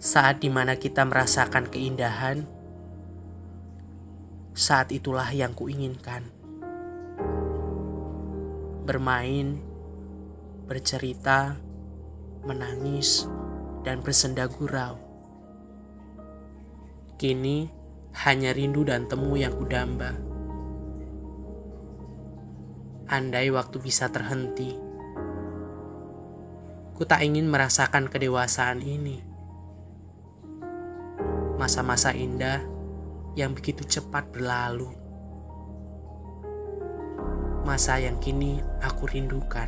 Saat dimana kita merasakan keindahan, saat itulah yang kuinginkan. Bermain, bercerita, menangis, dan bersenda gurau. Kini hanya rindu dan temu yang kudamba. Andai waktu bisa terhenti, ku tak ingin merasakan kedewasaan ini. Masa-masa indah yang begitu cepat berlalu. Masa yang kini aku rindukan.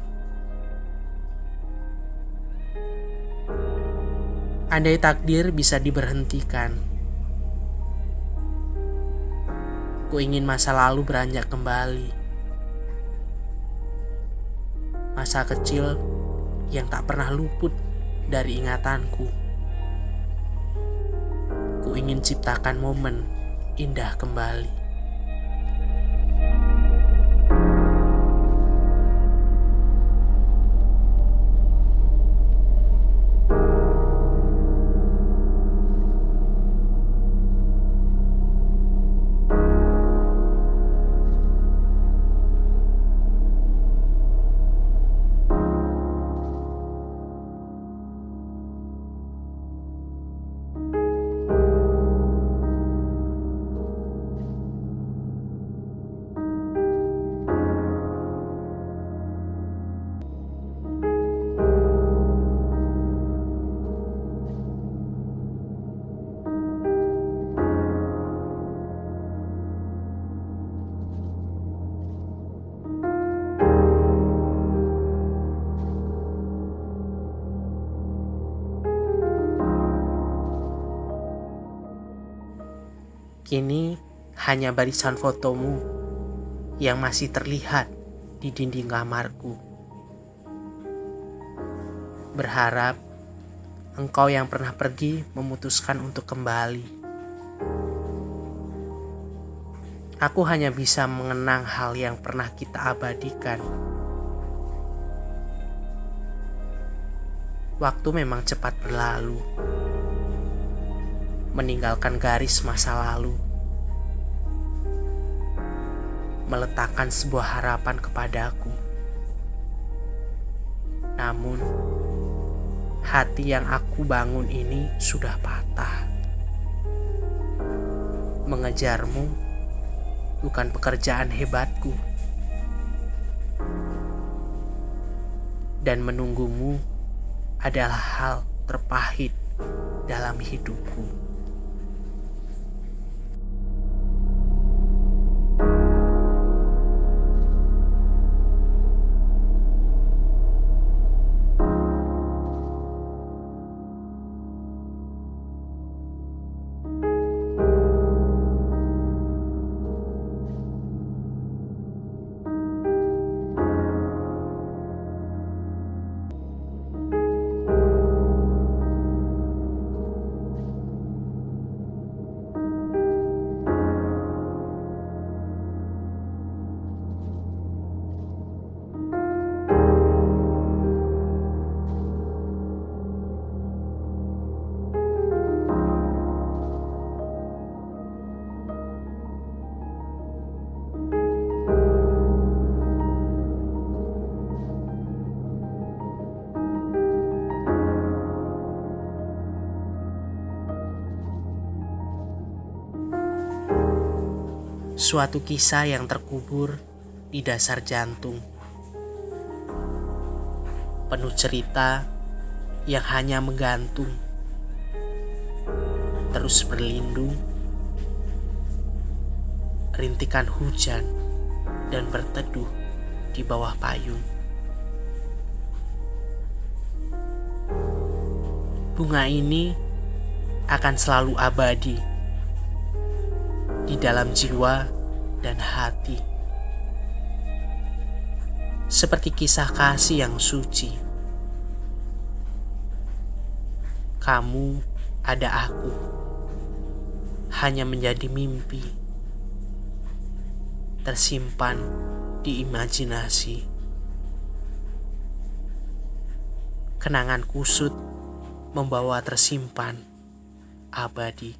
Andai takdir bisa diberhentikan, ku ingin masa lalu beranjak kembali. Masa kecil yang tak pernah luput dari ingatanku. Ku ingin ciptakan momen indah kembali. Kini hanya barisan fotomu yang masih terlihat di dinding kamarku. Berharap engkau yang pernah pergi memutuskan untuk kembali. Aku hanya bisa mengenang hal yang pernah kita abadikan. Waktu memang cepat berlalu, meninggalkan garis masa lalu, meletakkan sebuah harapan kepadaku. Namun, hati yang aku bangun ini sudah patah. Mengejarmu bukan pekerjaan hebatku, dan menunggumu adalah hal terpahit dalam hidupku. Suatu kisah yang terkubur di dasar jantung, penuh cerita yang hanya menggantung, terus berlindung, rintikan hujan dan berteduh di bawah payung. Bunga ini akan selalu abadi di dalam jiwa dan hati, seperti kisah kasih yang suci. Kamu ada aku, hanya menjadi mimpi tersimpan di imajinasi. Kenangan kusut membawa tersimpan abadi.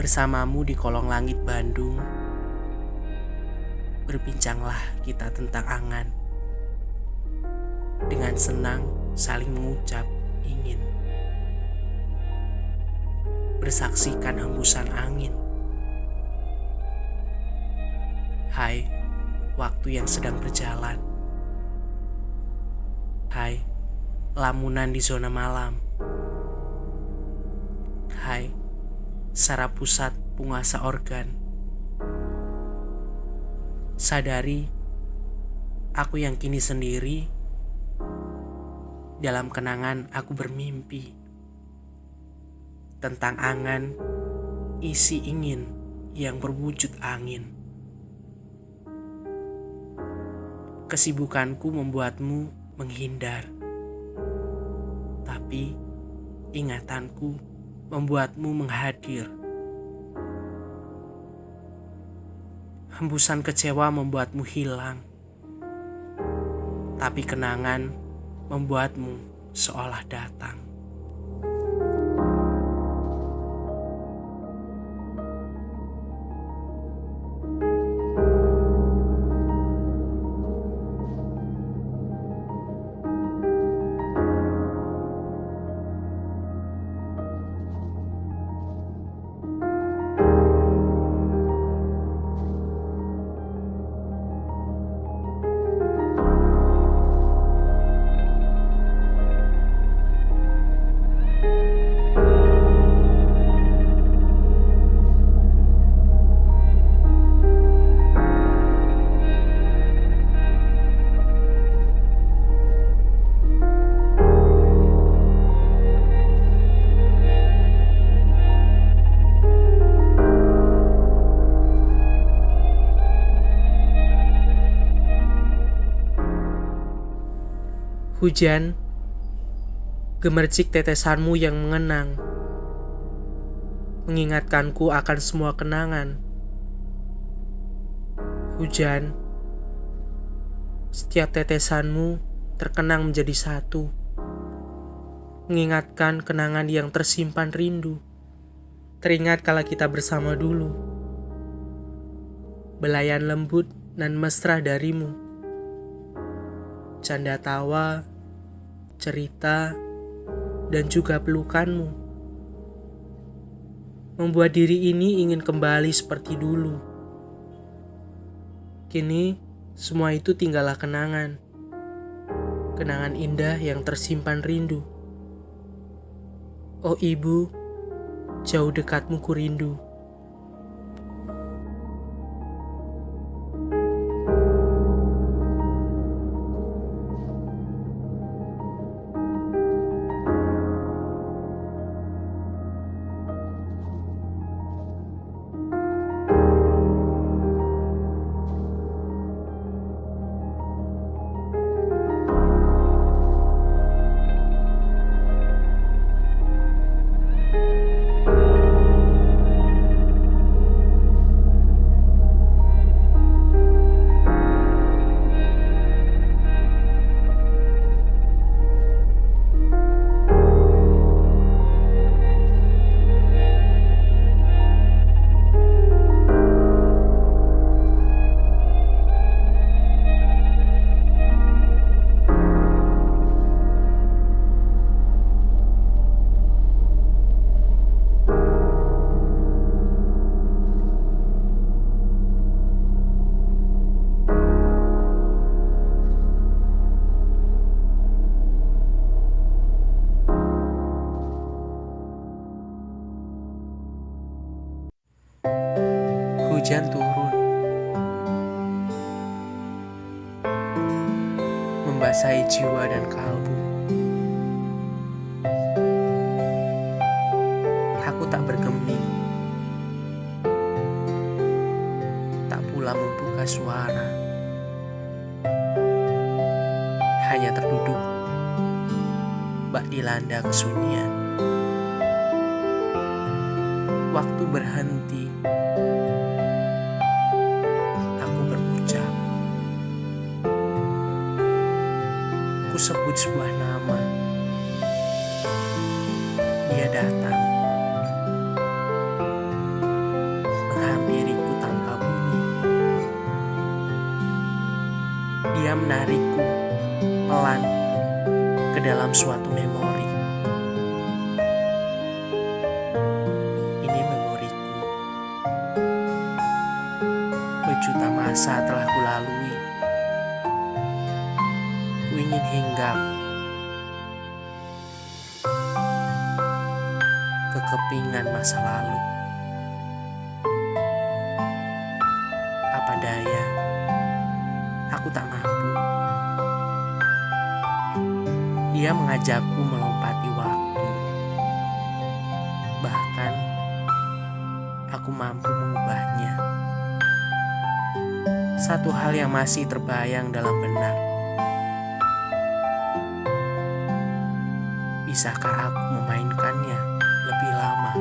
Bersamamu di kolong langit Bandung, berbincanglah kita tentang angan. Dengan senang saling mengucap ingin. Bersaksikan hembusan angin. Hai, waktu yang sedang berjalan. Hai, lamunan di zona malam. Hai, saraf pusat penguasa organ. Sadari, aku yang kini sendiri. Dalam kenangan aku bermimpi tentang angan, isi ingin yang berwujud angin. Kesibukanku membuatmu menghindar, tapi ingatanku membuatmu menghadir. Hembusan kecewa membuatmu hilang, tapi kenangan membuatmu seolah datang. Hujan, gemercik tetesanmu yang mengenang, mengingatkanku akan semua kenangan. Hujan, setiap tetesanmu terkenang menjadi satu, mengingatkan kenangan yang tersimpan rindu. Teringat kala kita bersama dulu, belayan lembut dan mesra darimu, canda tawa, cerita, dan juga pelukanmu membuat diri ini ingin kembali seperti dulu. Kini semua itu tinggallah kenangan, kenangan indah yang tersimpan rindu. Oh ibu, jauh dekatmu ku rindu. Hujan turun, membasahi jiwa dan kalbu. Aku tak bergeming, tak pula membuka suara. Hanya terduduk, bak dilanda kesunyian. Waktu berhenti, aku berucap. Ku sebut sebuah nama. Dia datang, menghampiriku tanpa bunyi. Dia menarikku pelan ke dalam suatu memori. Ini memoriku. Berjuta masa telah kulalui. Ku ingin hinggap ke kepingan masa lalu. Apa daya, aku tak mampu. Dia mengajakku melompati waktu. Bahkan, aku mampu mengubahnya. Satu hal yang masih terbayang dalam benak. Bisakah aku memainkannya lebih lama?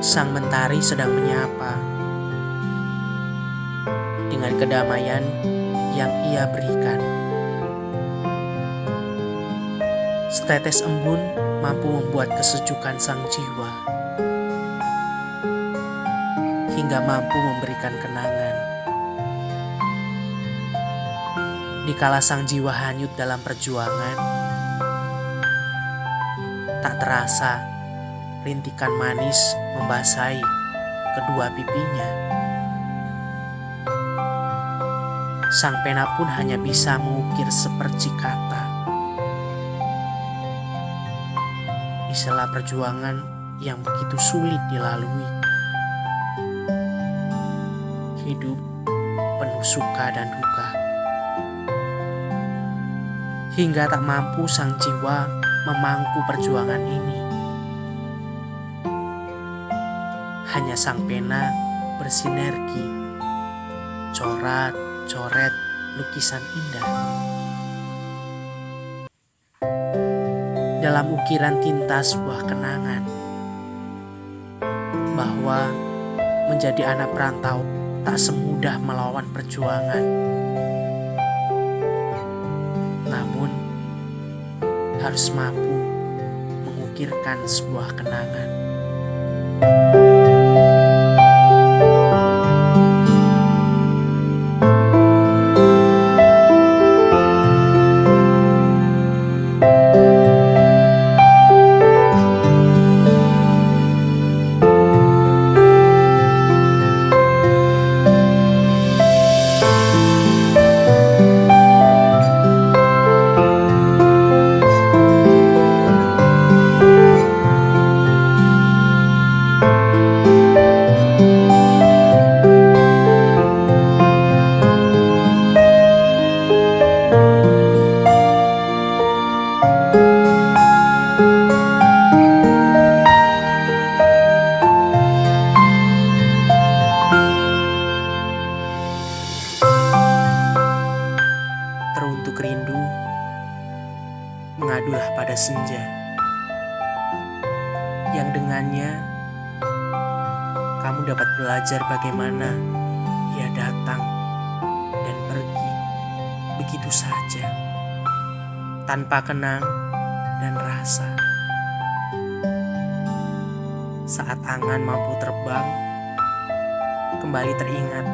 Sang mentari sedang menyapa dengan kedamaian yang ia berikan. Setetes embun mampu membuat kesejukan sang jiwa, hingga mampu memberikan kenangan. Dikala sang jiwa hanyut dalam perjuangan, tak terasa rintikan manis membasahi kedua pipinya. Sang pena pun hanya bisa mengukir seperci kata. Di sela perjuangan yang begitu sulit dilalui. Hidup penuh suka dan duka. Hingga tak mampu sang jiwa memangku perjuangan ini. Hanya sang pena bersinergi, coret lukisan indah. Dalam ukiran tinta sebuah kenangan, bahwa menjadi anak perantau tak semudah melawan perjuangan. Namun, harus mampu mengukirkan sebuah kenangan. mengadulah pada senja, yang dengannya kamu dapat belajar bagaimana ia datang dan pergi begitu saja, tanpa kenang dan rasa. Saat angan mampu terbang, kembali teringat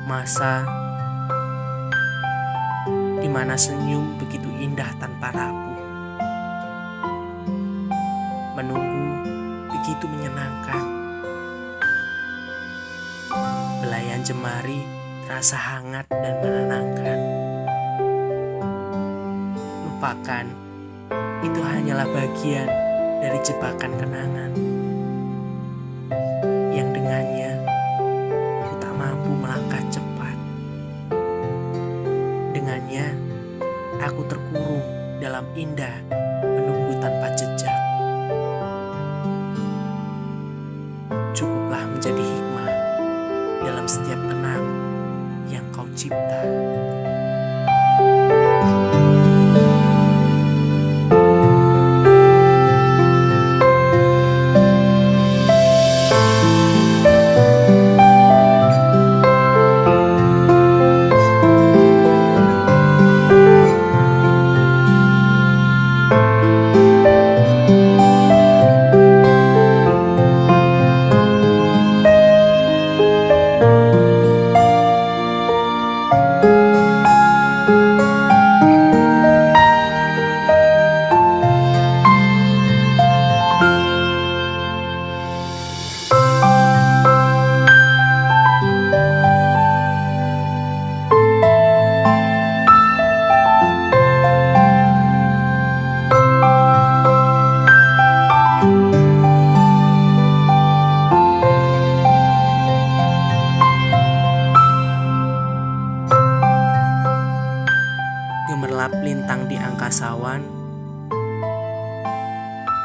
masa di mana senyum begitu indah tanpa rapuh. Menunggu begitu menyenangkan. Belayan jemari terasa hangat dan menenangkan. Lupakan, itu hanyalah bagian dari jebakan kenangan yang dengannya aku tak mampu melangkah cepat. Dengannya aku terkurung dalam indah menunggu tanpa jejak. Cukuplah menjadi hikmah dalam setiap kenang yang kau cipta. Gemerlap lintang di angkasawan,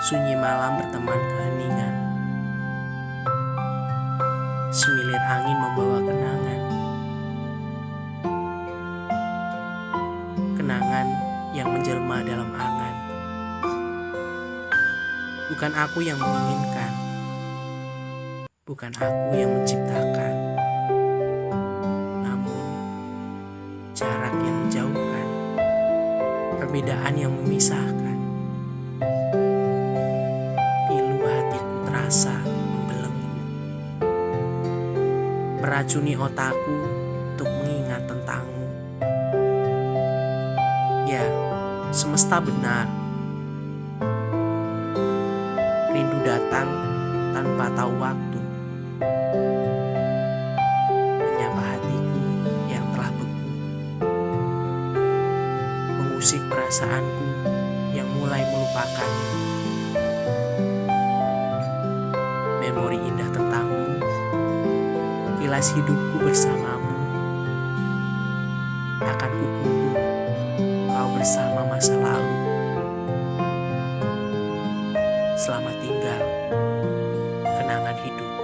sunyi malam berteman keheningan. Semilir angin membawa kenangan. Kenangan yang menjelma dalam angan. Bukan aku yang menginginkan, bukan aku yang menciptakan, namun jarak yang menjauhkan, perbedaan yang memisahkan. Pilu hatiku terasa membelenggu, meracuni otakku untuk mengingat tentangmu. Ya, semesta benar. Rindu datang tanpa tahu waktu, menyapa hatiku yang telah beku, mengusik perasaanku yang mulai melupakan. Memori indah tentangmu, kilas hidupku bersamamu, akan kukubur kau bersama masa lalu. Selamat tinggal, kenangan hidupku.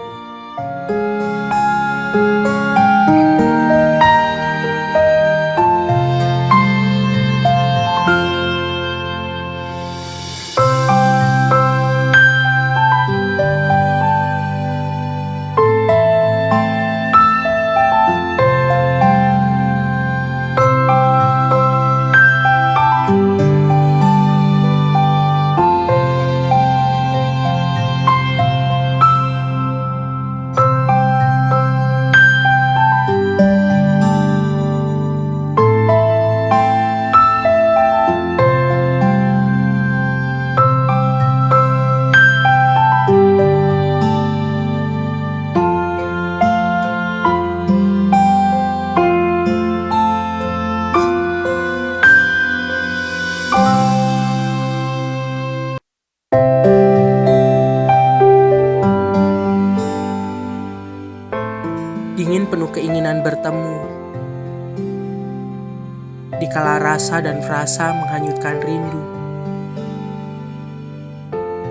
Dingin penuh keinginan bertemu, dikala rasa dan frasa menghanyutkan rindu.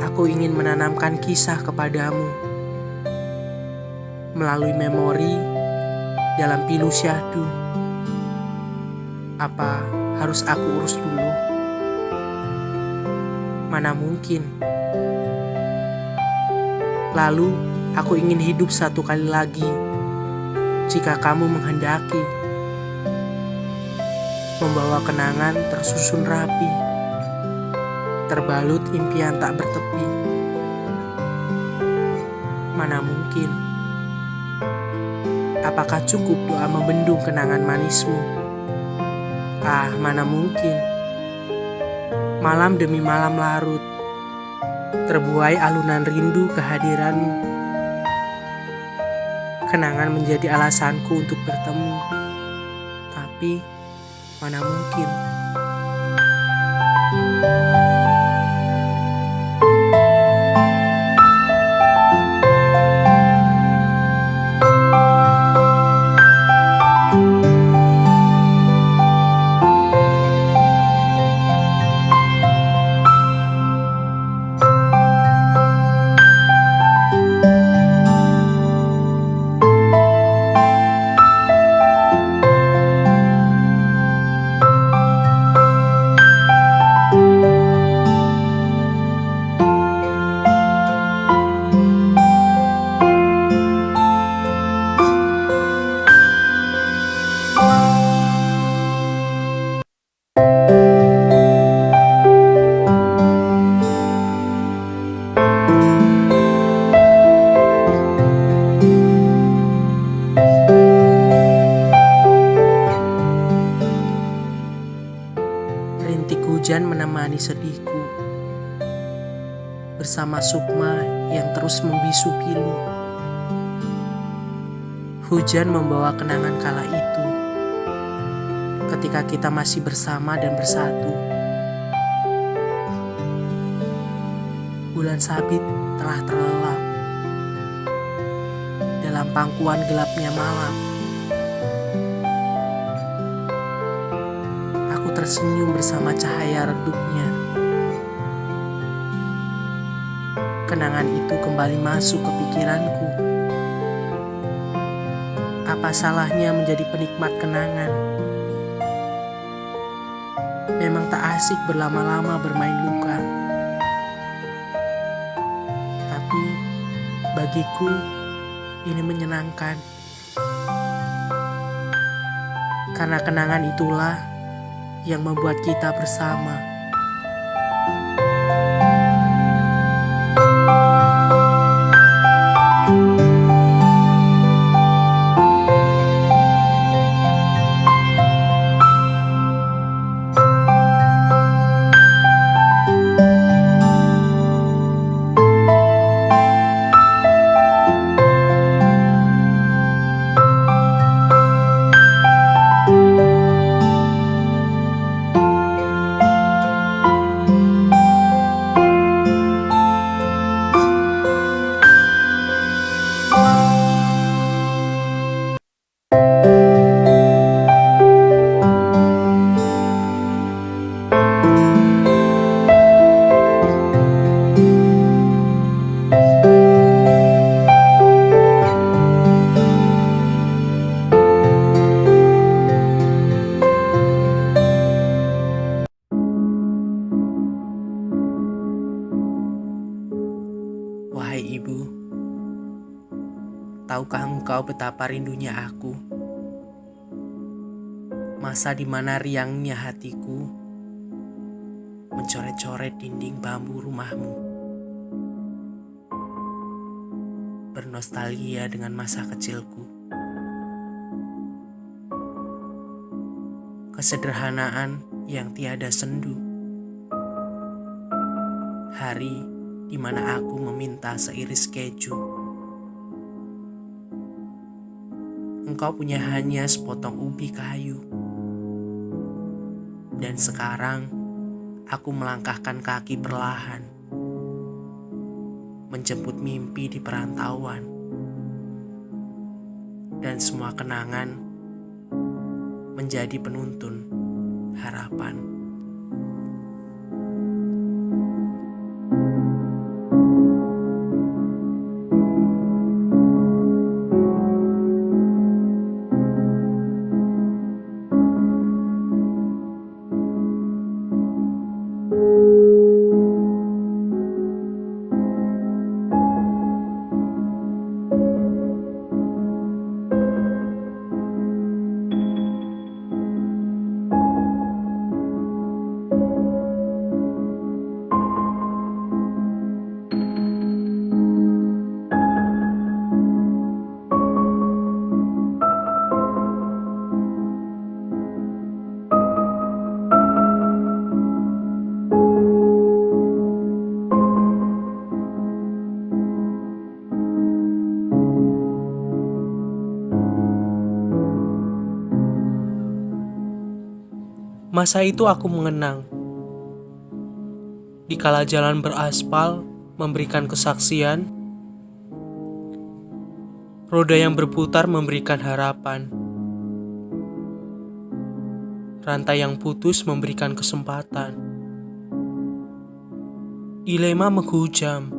Aku ingin menanamkan kisah kepadamu melalui memori dalam pilu syahdu. Apa harus aku urus dulu? Mana mungkin. Lalu aku ingin hidup satu kali lagi jika kamu menghendaki. Membawa kenangan tersusun rapi, terbalut impian tak bertepi. Mana mungkin. Apakah cukup doa membendung kenangan manismu? Mana mungkin. Malam demi malam larut, terbuai alunan rindu kehadiranmu. Kenangan menjadi alasanku untuk bertemu, tapi mana mungkin. Rintik hujan menemani sedihku, bersama sukma yang terus membisu pilu. Hujan membawa kenangan kala itu, ketika kita masih bersama dan bersatu. Bulan sabit telah terlelap dalam pangkuan gelapnya malam. Aku tersenyum bersama cahaya redupnya. Kenangan itu kembali masuk ke pikiranku. Apa salahnya menjadi penikmat kenangan? Memang tak asik berlama-lama bermain luka. Tapi bagiku ini menyenangkan. Karena kenangan itulah yang membuat kita bersama. Wahai ibu, tahukah engkau betapa rindunya aku? Masa di mana riangnya hatiku mencoret-coret dinding bambu rumahmu, bernostalgia dengan masa kecilku. Kesederhanaan yang tiada sendu. Hari di mana aku meminta seiris keju. Engkau punya hanya sepotong ubi kayu. Dan sekarang aku melangkahkan kaki perlahan, menjemput mimpi di perantauan. Dan semua kenangan menjadi penuntun harapan. Masa itu aku mengenang. Dikala jalan beraspal memberikan kesaksian, roda yang berputar memberikan harapan, rantai yang putus memberikan kesempatan. Dilema menghujam.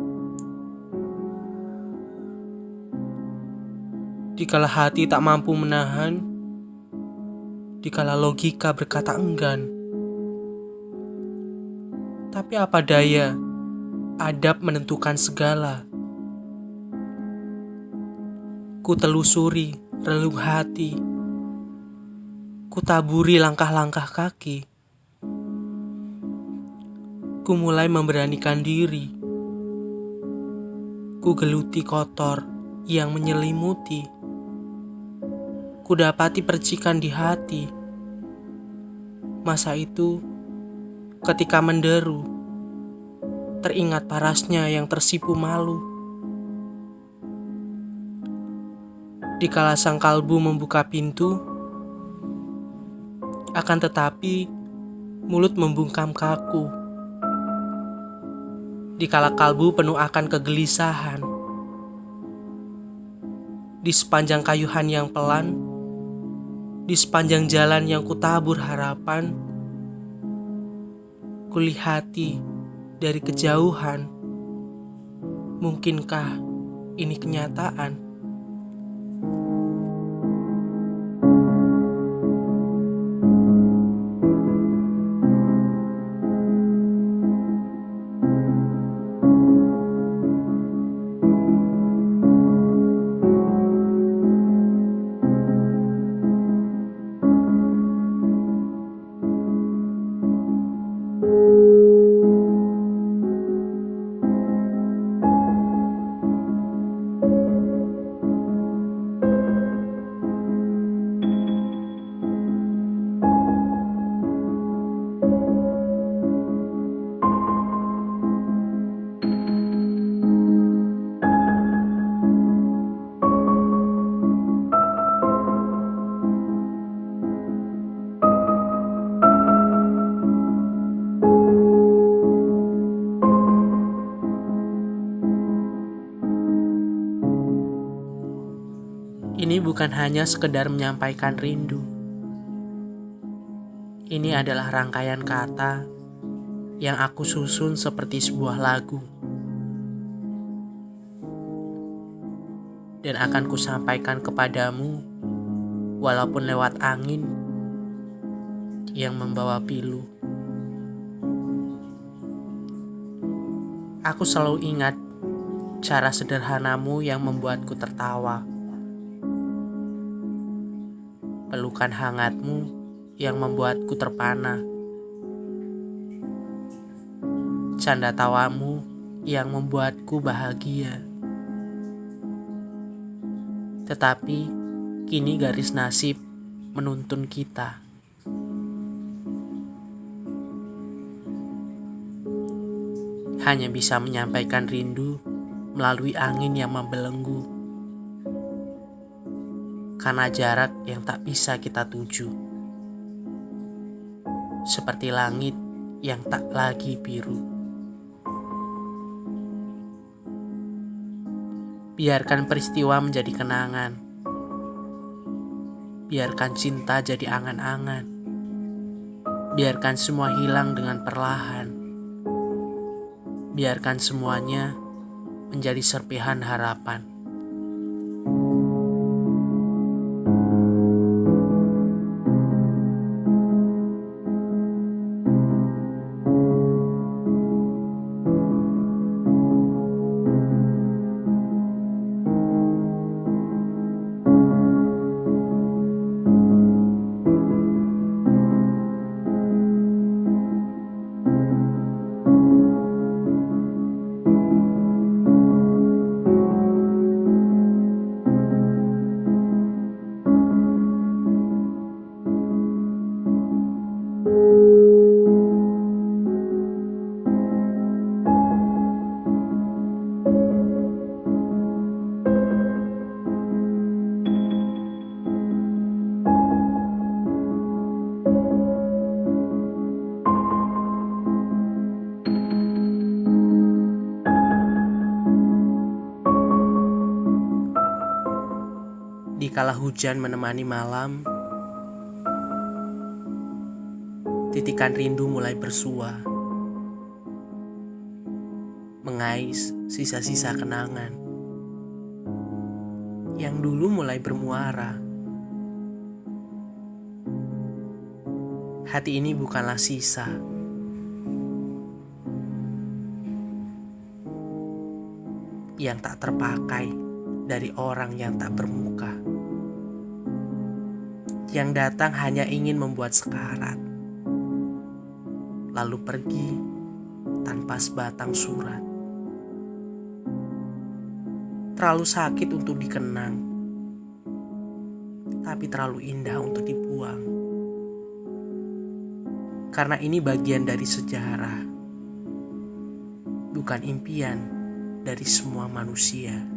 Dikala hati tak mampu menahan, dikala logika berkata enggan. Tapi apa daya, adab menentukan segala. Ku telusuri relung hati, ku taburi langkah-langkah kaki. Ku mulai memberanikan diri. Ku geluti kotor yang menyelimuti. Ku dapati percikan di hati. Masa itu, ketika menderu, teringat parasnya yang tersipu malu. Dikala sang kalbu membuka pintu, akan tetapi mulut membungkam kaku. Dikala kalbu penuh akan kegelisahan, di sepanjang kayuhan yang pelan, di sepanjang jalan yang kutabur harapan, kulihati dari kejauhan. Mungkinkah ini kenyataan? Ini bukan hanya sekedar menyampaikan rindu. Ini adalah rangkaian kata yang aku susun seperti sebuah lagu. Dan akan kusampaikan kepadamu walaupun lewat angin yang membawa pilu. Aku selalu ingat cara sederhanamu yang membuatku tertawa. Pelukan hangatmu yang membuatku terpana. Canda tawamu yang membuatku bahagia. Tetapi kini garis nasib menuntun kita. Hanya bisa menyampaikan rindu melalui angin yang membelenggu. Karena jarak yang tak bisa kita tuju. Seperti langit yang tak lagi biru. Biarkan peristiwa menjadi kenangan. Biarkan cinta jadi angan-angan. Biarkan semua hilang dengan perlahan. Biarkan semuanya menjadi serpihan harapan. kala hujan menemani malam, titikan rindu mulai bersua, mengais sisa-sisa kenangan yang dulu mulai bermuara. Hati ini bukanlah sisa, yang tak terpakai dari orang yang tak bermuka, yang datang hanya ingin membuat sekarat, lalu pergi tanpa sebatang surat. Terlalu sakit untuk dikenang, tapi terlalu indah untuk dibuang. Karena ini bagian dari sejarah, bukan impian dari semua manusia.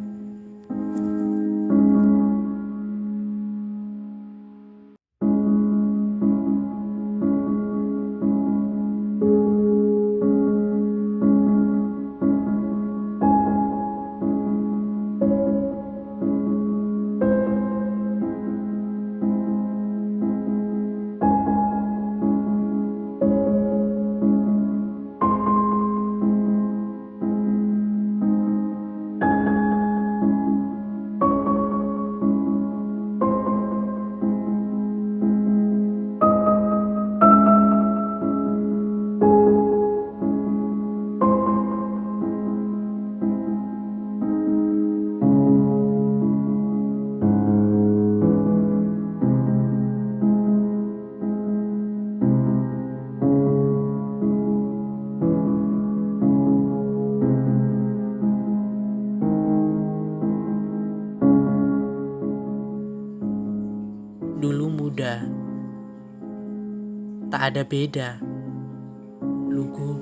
Dulu muda, tak ada beda, lugu,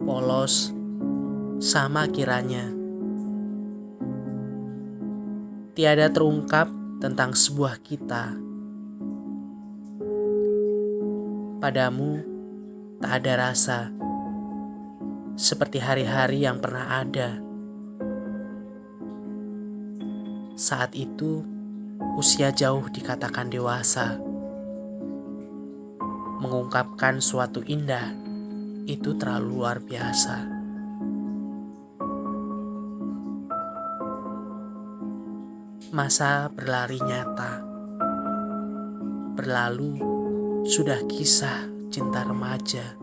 polos, sama kiranya. Tiada terungkap tentang sebuah kita. Padamu tak ada rasa, seperti hari-hari yang pernah ada. Saat itu, usia jauh dikatakan dewasa. Mengungkapkan suatu indah itu terlalu luar biasa. Masa berlari nyata. Berlalu sudah kisah cinta remaja.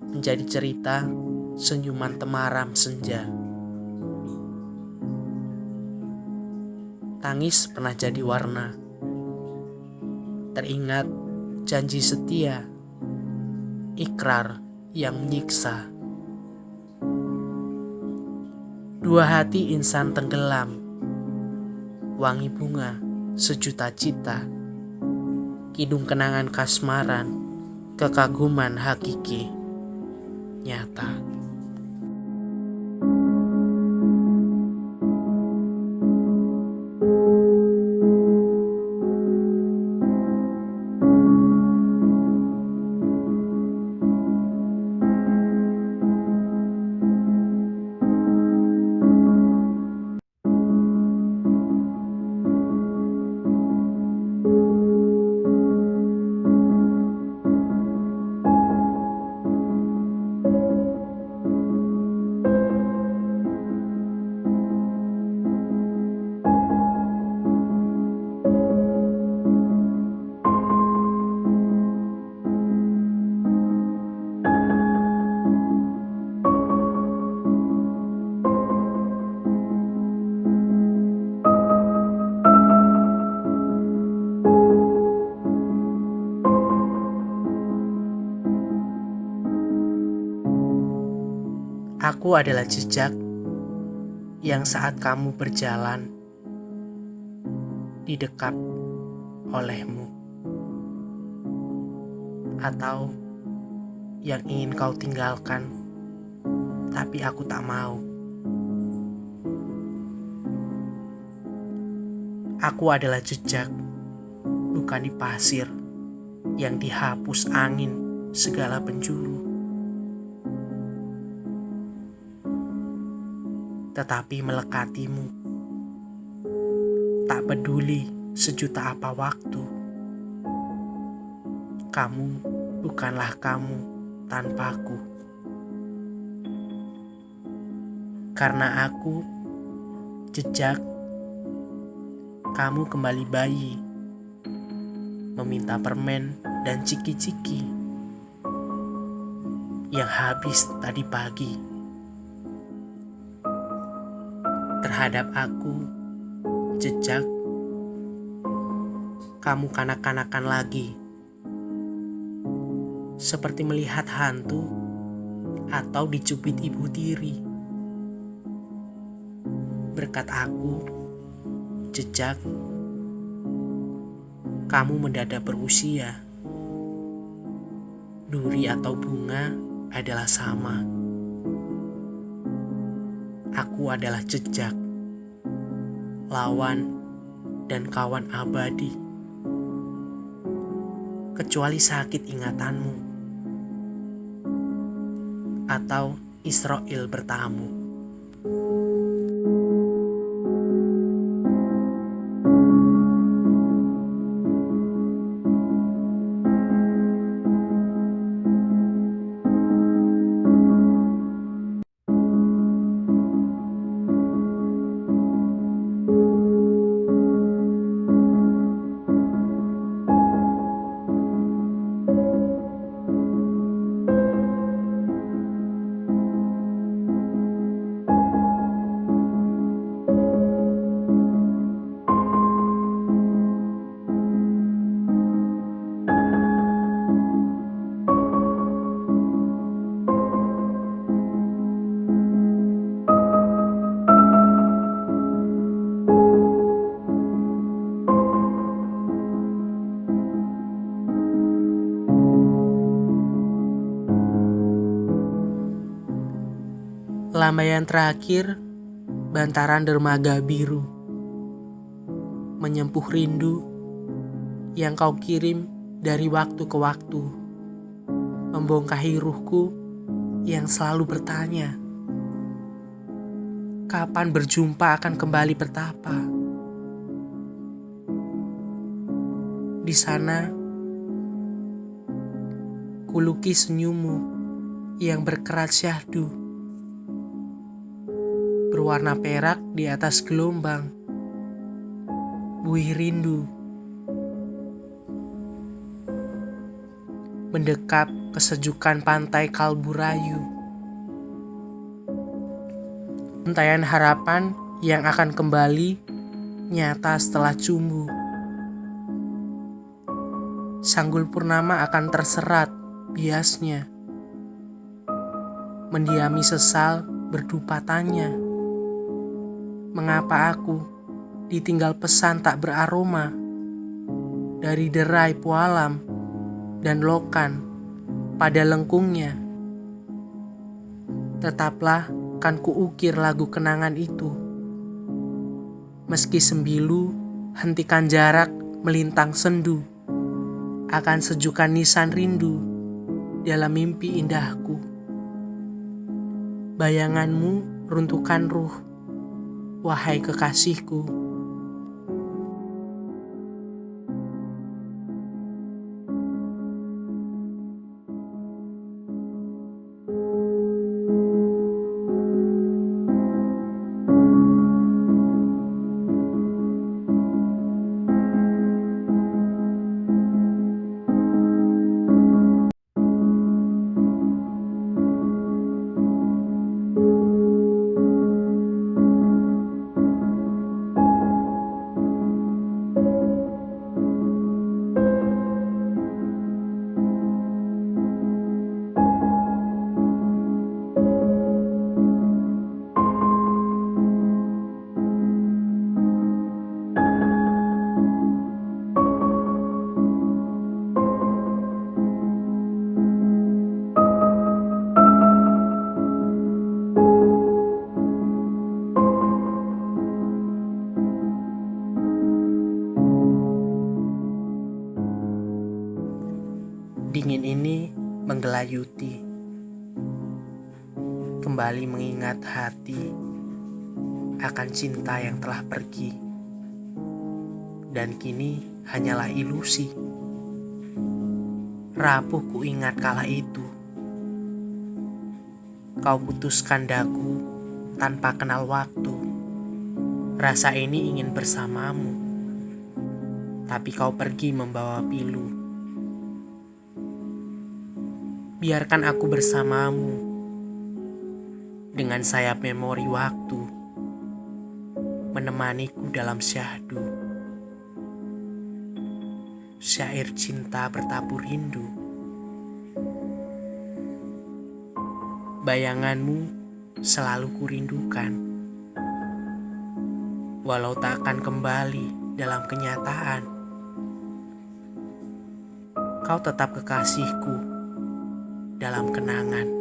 Menjadi cerita senyuman temaram senja. Tangis pernah jadi warna. Teringat janji setia, ikrar yang menyiksa. Dua hati insan tenggelam, wangi bunga sejuta cita, kidung kenangan kasmaran, kekaguman hakiki nyata. Aku adalah jejak yang saat kamu berjalan didekap olehmu, atau yang ingin kau tinggalkan, tapi aku tak mau. Aku adalah jejak, bukan di pasir yang dihapus angin segala penjuru, tetapi melekatimu Tak peduli sejuta apa waktu, kamu bukanlah kamu tanpaku. Karena aku, jejak, kamu kembali bayi, meminta permen dan ciki-ciki yang habis tadi pagi. Terhadap aku, jejak, kamu kanak-kanakan lagi, seperti melihat hantu atau dicubit ibu tiri. Berkat aku, jejak, kamu mendadak berusia. Duri atau bunga adalah sama. Aku adalah jejak, lawan dan kawan abadi. Kecuali sakit ingatanmu atau Israel bertamu. Lambaian terakhir, bantaran dermaga biru, menyempuh rindu yang kau kirim dari waktu ke waktu, membongkahi ruhku yang selalu bertanya, kapan berjumpa akan kembali bertapa? Di sana, kulukis senyummu yang berkerat syahdu, berwarna perak di atas gelombang, buih rindu, mendekap kesejukan pantai Kalbu Rayu, untayan harapan yang akan kembali nyata setelah cumbu. Sanggul purnama akan terserat biasnya, mendiami sesal berdupa tanya, mengapa aku ditinggal pesan tak beraroma dari derai pualam dan lokan pada lengkungnya. Tetaplah kan kuukir lagu kenangan itu, meski sembilu hentikan jarak melintang sendu akan sejukan nisan rindu dalam mimpi indahku. Bayanganmu runtuhkan ruh, wahai kekasihku. Dingin ini menggelayuti, kembali mengingat hati akan cinta yang telah pergi. dan kini hanyalah ilusi. Rapuh ku ingat kala itu, kau putuskan daku tanpa kenal waktu. Rasa ini ingin bersamamu, tapi kau pergi membawa pilu. Biarkan aku bersamamu dengan sayap memori waktu, menemaniku dalam syahdu. Syair cinta bertabur rindu. Bayanganmu selalu kurindukan, walau tak akan kembali dalam kenyataan. Kau tetap kekasihku dalam kenangan.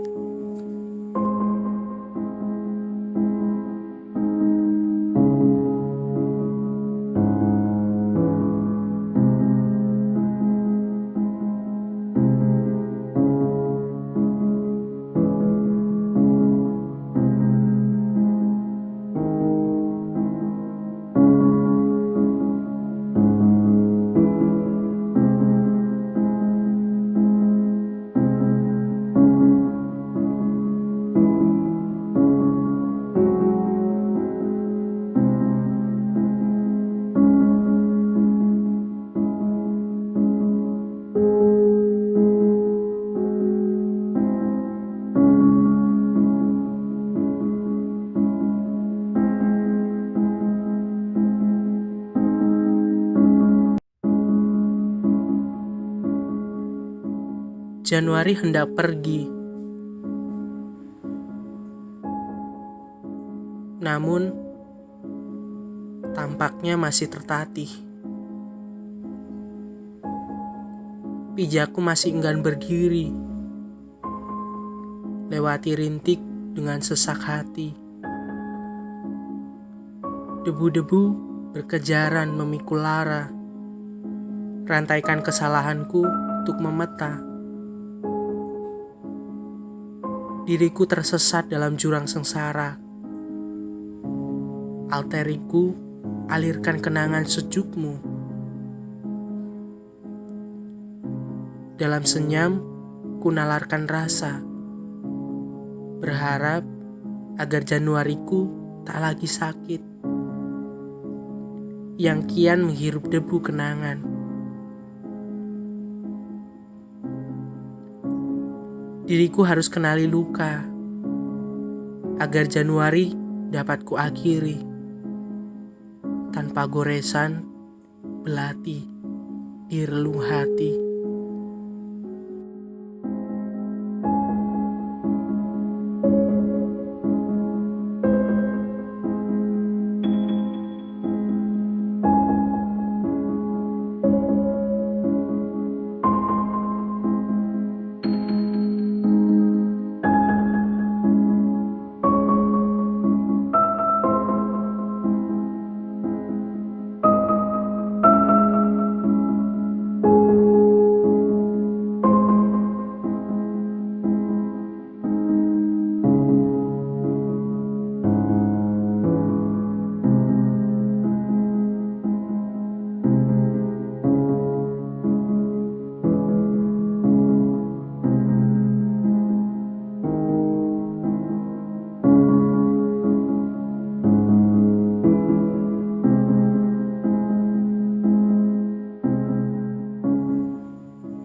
Januari hendak pergi, namun tampaknya masih tertatih. Pijaku masih enggan berdiri, lewati rintik dengan sesak hati. Debu-debu berkejaran memikul lara, rantaikan kesalahanku untuk memeta. Diriku tersesat dalam jurang sengsara. Alteriku alirkan kenangan sejukmu. Dalam senyam ku nalarkan rasa, berharap agar Januariku tak lagi sakit, yang kian menghirup debu kenangan. Diriku harus kenali luka, agar Januari dapat kuakhiri, tanpa goresan belati di relung hati.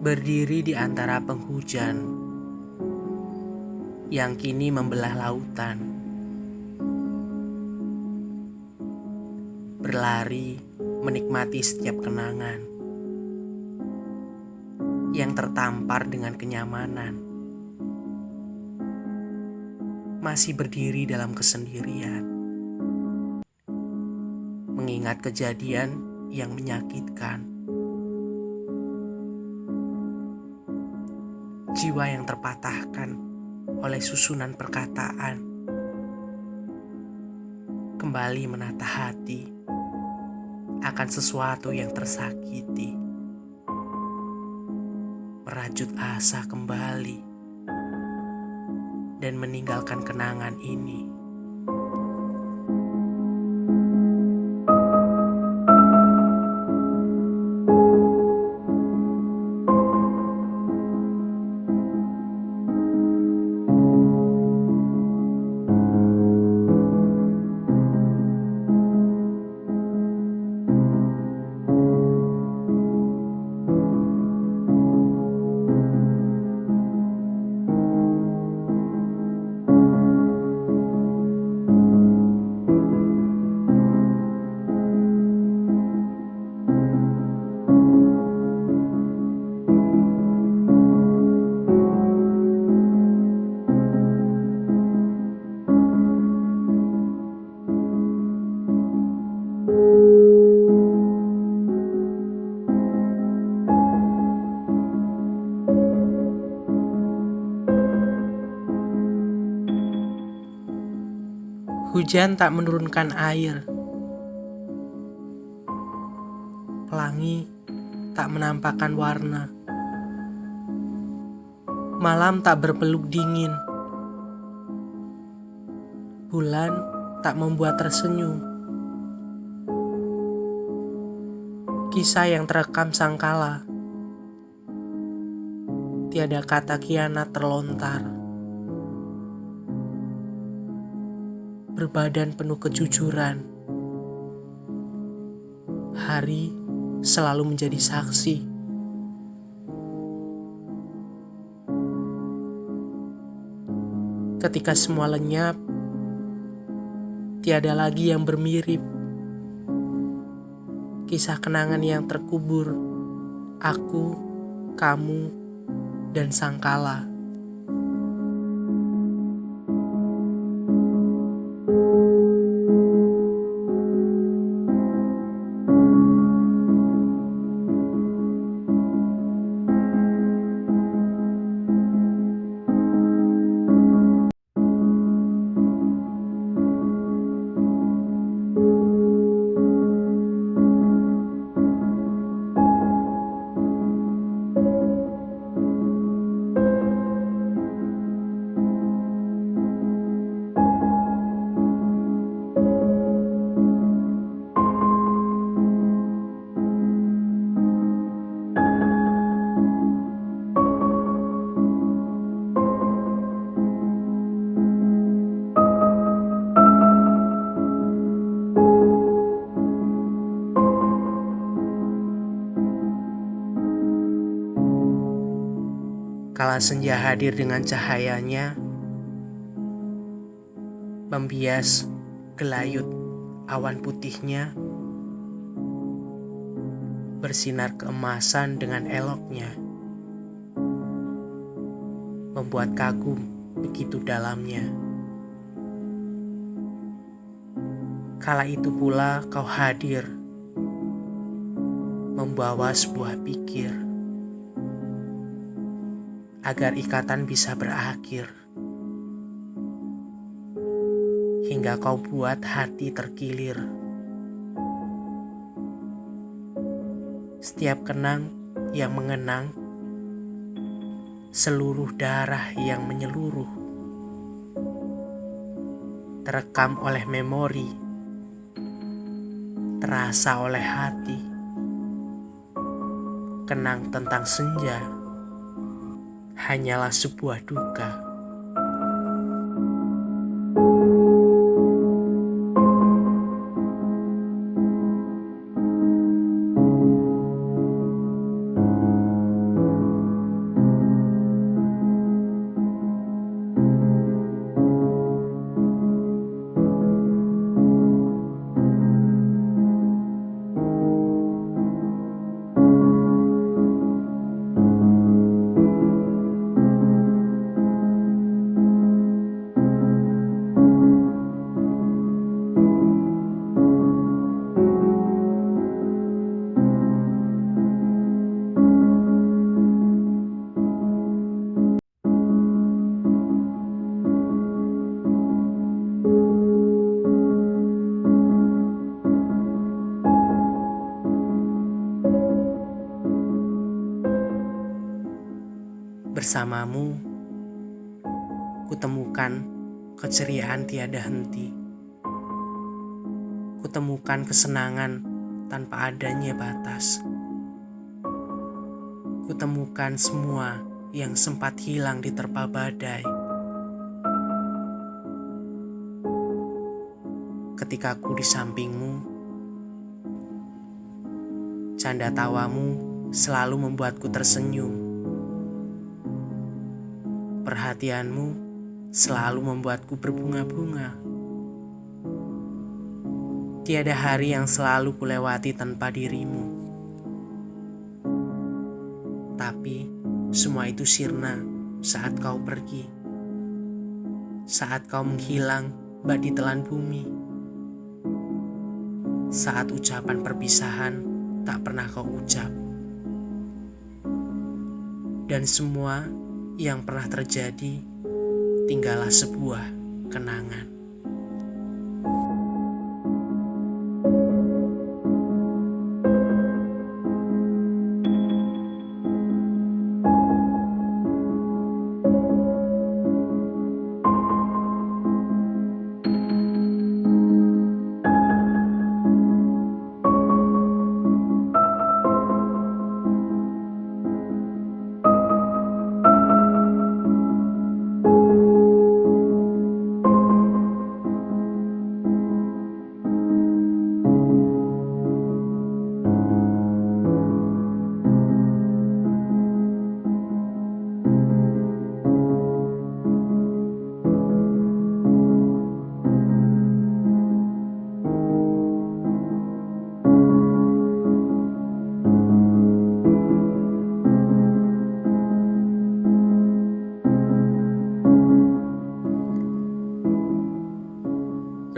Berdiri di antara penghujan yang kini membelah lautan, berlari menikmati setiap kenangan yang tertampar dengan kenyamanan, masih berdiri dalam kesendirian, mengingat kejadian yang menyakitkan. Jiwa yang terpatahkan oleh susunan perkataan kembali menata hati akan sesuatu yang tersakiti, merajut asa kembali dan meninggalkan kenangan ini. Hujan tak menurunkan air. Pelangi tak menampakkan warna. Malam tak berpeluk dingin. Bulan tak membuat tersenyum. Kisah yang terekam sangkala. Tiada kata kianat terlontar. Berbadan penuh kejujuran. Hari selalu menjadi saksi. Ketika semua lenyap, tiada lagi yang bermirip. Kisah kenangan yang terkubur, aku, kamu, dan sangkala. Kala senja hadir dengan cahayanya, membias gelayut awan putihnya, bersinar keemasan dengan eloknya, membuat kagum begitu dalamnya. Kala itu pula kau hadir, membawa sebuah pikir, agar ikatan bisa berakhir. Hingga kau buat hati terkilir. Setiap kenang yang mengenang, seluruh darah yang menyeluruh, terekam oleh memori, terasa oleh hati. Kenang tentang senja hanyalah sebuah duka. Bersamamu, kutemukan keceriaan tiada henti. Kutemukan kesenangan tanpa adanya batas. Kutemukan semua yang sempat hilang diterpa badai. Ketika aku di sampingmu, canda tawamu selalu membuatku tersenyum. Perhatianmu selalu membuatku berbunga-bunga. Tiada hari yang selalu kulewati tanpa dirimu. Tapi semua itu sirna saat kau pergi. Saat kau menghilang bak ditelan bumi. Saat ucapan perpisahan tak pernah kau ucap. Dan semua yang pernah terjadi tinggallah sebuah kenangan.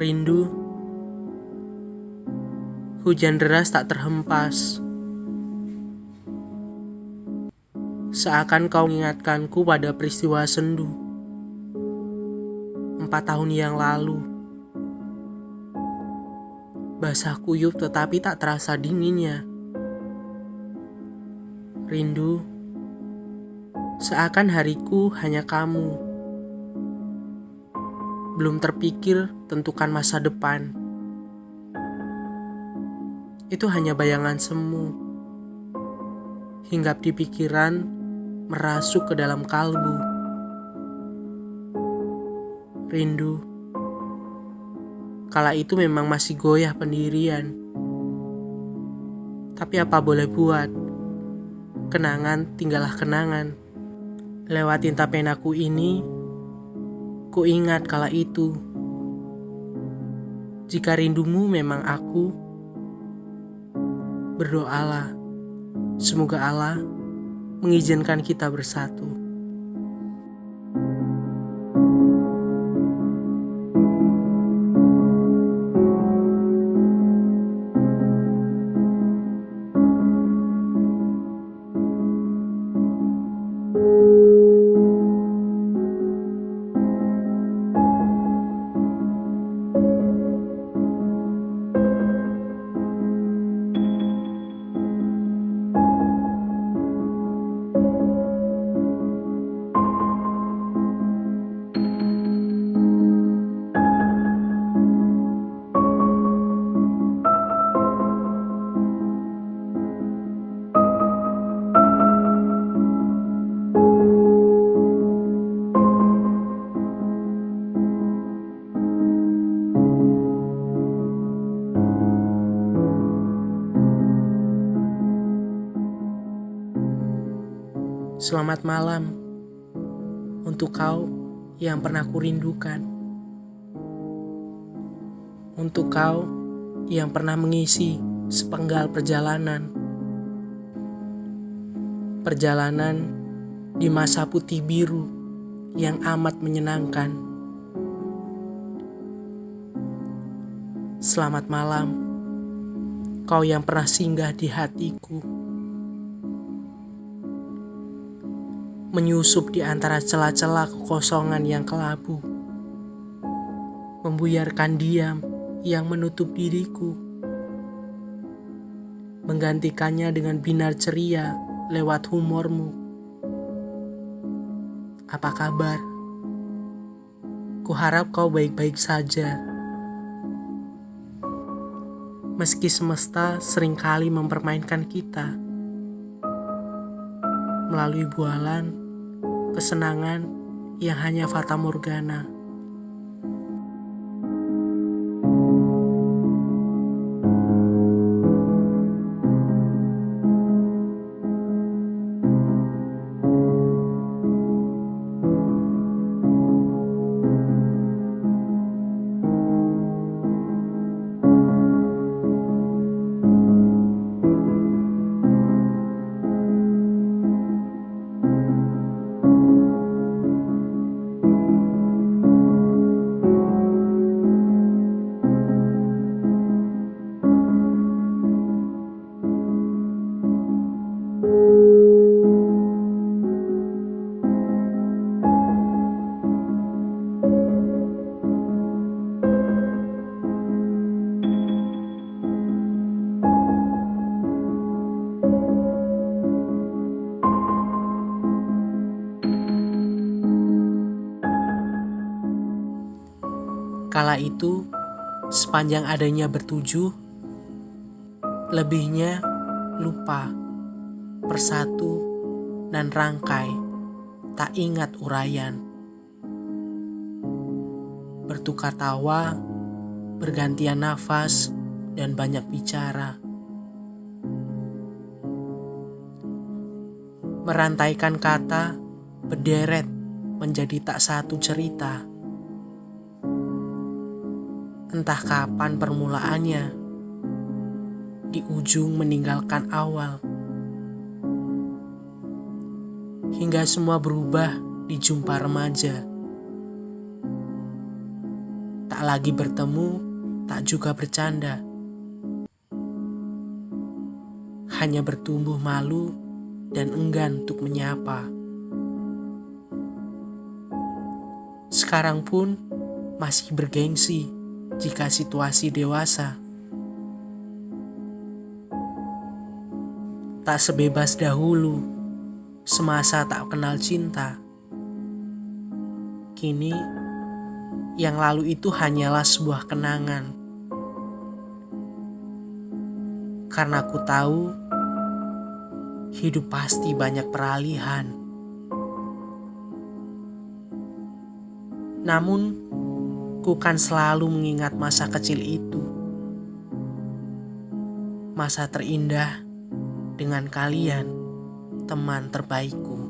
Rindu, hujan deras tak terhempas. Seakan kau mengingatkanku pada peristiwa sendu 4 tahun yang lalu. Basah kuyup tetapi tak terasa dinginnya. Rindu, seakan hariku hanya kamu. Belum terpikir tentukan masa depan. Itu hanya bayangan semu. Hinggap di pikiran, merasuk ke dalam kalbu. Rindu, kala itu memang masih goyah pendirian. Tapi apa boleh buat, kenangan tinggallah kenangan. Lewat tinta penaku ini, ku ingat kala itu. Jika rindumu memang aku, berdoalah, semoga Allah mengizinkan kita bersatu. Selamat malam untuk kau yang pernah kurindukan. Untuk kau yang pernah mengisi sepenggal perjalanan. Perjalanan di masa putih biru yang amat menyenangkan. Selamat malam, kau yang pernah singgah di hatiku. Menyusup di antara celah-celah kekosongan yang kelabu, membuyarkan diam yang menutup diriku, menggantikannya dengan binar ceria lewat humormu. Apa kabar? Kuharap kau baik-baik saja. Meski semesta seringkali mempermainkan kita melalui bualan kesenangan yang hanya fata morgana. Kala itu, sepanjang adanya bertujuh, lebihnya lupa, persatu, dan rangkai, tak ingat uraian. Bertukar tawa, bergantian nafas, dan banyak bicara. Merantaikan kata, berderet, menjadi tak satu cerita. Entah kapan permulaannya, di ujung meninggalkan awal. Hingga semua berubah di jumpa remaja. Tak lagi bertemu, tak juga bercanda. Hanya bertumbuh malu dan enggan untuk menyapa. Sekarang pun masih bergengsi jika situasi dewasa. Tak sebebas dahulu, semasa tak kenal cinta. Kini, yang lalu itu hanyalah sebuah kenangan. Karena aku tahu, hidup pasti banyak peralihan. Namun, ku kan selalu mengingat masa kecil itu. Masa terindah dengan kalian, teman terbaikku.